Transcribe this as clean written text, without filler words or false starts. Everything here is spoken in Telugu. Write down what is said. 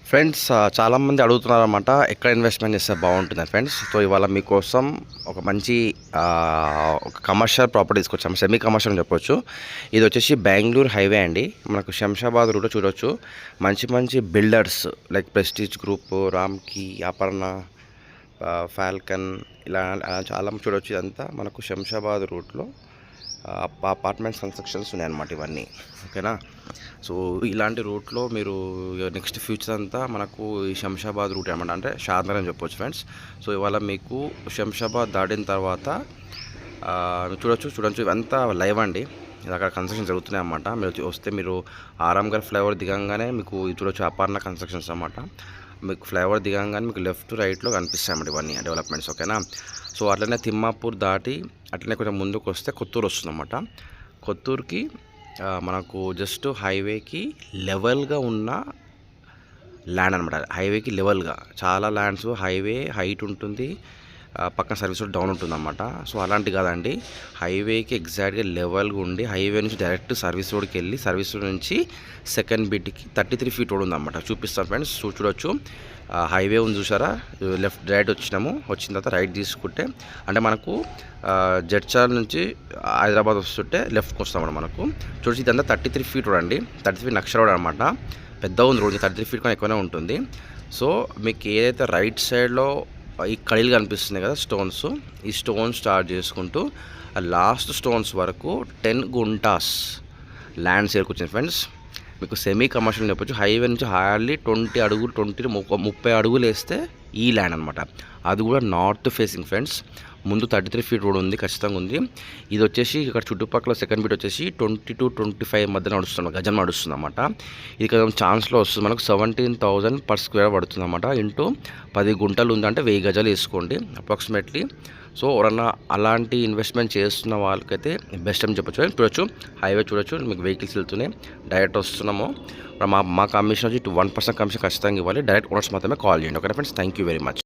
ఫ్రెండ్స్ చాలామంది అడుగుతున్నారన్నమాట ఎక్కడ ఇన్వెస్ట్మెంట్ చేస్తే బాగుంటుంది ఫ్రెండ్స్. సో ఇవాళ మీకోసం ఒక మంచి ఒక కమర్షియల్ ప్రాపర్టీ తీసుకొచ్చాము, సెమీ కమర్షియల్ అని చెప్పొచ్చు. ఇది వచ్చేసి బెంగళూరు హైవే అండి. మనకు శంషాబాద్ రూట్లో చూడొచ్చు. మంచి మంచి బిల్డర్స్ లైక్ ప్రెస్టీజ్ గ్రూప్, రామ్కి, అపర్ణ, ఫాల్కన్ ఇలా చాలా చూడొచ్చు. ఇదంతా మనకు శంషాబాద్ రూట్లో అపార్ట్మెంట్స్ కన్స్ట్రక్షన్స్ ఉన్నాయన్నమాట ఇవన్నీ. ఓకేనా. సో ఇలాంటి రూట్లో మీరు నెక్స్ట్ ఫ్యూచర్ అంతా మనకు ఈ శంషాబాద్ రూట్ అనమాట, అంటే షాద్నగర్ అని చెప్పొచ్చు ఫ్రెండ్స్. సో ఇవాళ మీకు శంషాబాద్ దాటిన తర్వాత చూడొచ్చు ఇవంతా లైవ్ అండి. ఇది అక్కడ కన్స్ట్రక్షన్ జరుగుతున్నాయి అన్నమాట. మీరు వస్తే మీరు ఆరాంఘర్ ఫ్లైఓవర్ దిగంగానే మీకు చూడొచ్చు అపర్ణ కన్స్ట్రక్షన్స్ అన్నమాట. మీకు ఫ్లైఓవర్ దిగంగానే మీకు లెఫ్ట్ రైట్లో కనిపిస్తాయి అన్నమాట ఇవన్నీ డెవలప్మెంట్స్. ఓకేనా. సో అట్లనే తిమ్మాపూర్ దాటి అట్లనే కొంచెం ముందుకు వస్తే కొత్తూరు వస్తుందన్నమాట. కొత్తూరుకి మనకు జస్ట్ హైవేకి లెవెల్గా ఉన్న ల్యాండ్ అనమాట. హైవేకి లెవెల్గా చాలా ల్యాండ్స్, హైవే హైట్ ఉంటుంది, పక్కన సర్వీస్ రోడ్ డౌన్ ఉంటుందన్నమాట. సో అలాంటి కాదండి, హైవేకి ఎగ్జాక్ట్గా లెవెల్గా ఉండి హైవే నుంచి డైరెక్ట్ సర్వీస్ రోడ్కి వెళ్ళి సర్వీస్ రోడ్ నుంచి సెకండ్ బిట్కి 33 ఫీట్ రోడ్ ఉందన్నమాట. చూపిస్తాను ఫ్రెండ్స్, చూడొచ్చు. హైవే ఉంది చూసారా, లెఫ్ట్ రైట్ వచ్చిన తర్వాత రైట్ తీసుకుంటే అంటే మనకు జడ్చర్ల నుంచి హైదరాబాద్ వస్తుంటే లెఫ్ట్కి వస్తామన్నమాట. మనకు చూసి ఇదంతా 33 ఫీట్ రోడ్ అండి. 33 ఫీట్ నక్ష రోడ్ అనమాట. పెద్దగా ఉంది రోడ్, 33 ఫీట్ కన్నా ఎక్కువనే ఉంటుంది. సో మీకు ఏదైతే రైట్ సైడ్లో ఈ కళీలు కనిపిస్తున్నాయి కదా స్టోన్స్, ఈ స్టోన్స్ స్టార్ట్ చేసుకుంటూ లాస్ట్ స్టోన్స్ వరకు 10 గుంటాస్ ల్యాండ్ సేర్కొచ్చింది ఫ్రెండ్స్. మీకు సెమీ కమర్షియల్ చెప్పొచ్చు. హైవే నుంచి హార్డ్లీ 20 అడుగులు 30 అడుగులు వేస్తే ఈ ల్యాండ్ అనమాట. అది కూడా నార్త్ ఫేసింగ్ ఫ్రెండ్స్. ముందు 33 ఫీట్ రోడ్ ఉంది, ఖచ్చితంగా ఉంది. ఇది వచ్చేసి ఇక్కడ చుట్టుపక్కల సెకండ్ బిట్ వచ్చేసి 20 to 25 మధ్య నడుస్తుంది, గజం నడుస్తుంది అన్నమాట. ఇది కొంచెం ఛాన్స్లో వస్తుంది మనకు 17,000 per square పడుతుంది అన్నమాట. ఇంటూ 10 గుంటలు ఉందంటే 1000 గజాలు వేసుకోండి అప్రాక్సిమేట్లీ. సో ఎవరన్నా అలాంటి ఇన్వెస్ట్మెంట్ చేస్తున్న వాళ్ళకైతే బెస్ట్ అని చూడొచ్చు. హైవే చూడొచ్చు, మీకు వెహికల్స్ వెళ్తున్నాయి, డైరెక్ట్ వస్తున్నాము. మా కమిషన్ వచ్చి 1% కమిషన్ ఖచ్చితంగా ఇవ్వాలి. డైరెక్ట్ ఓనర్స్ మాత్రమే కాల్ చేయండి. Okay friends, thank you very much.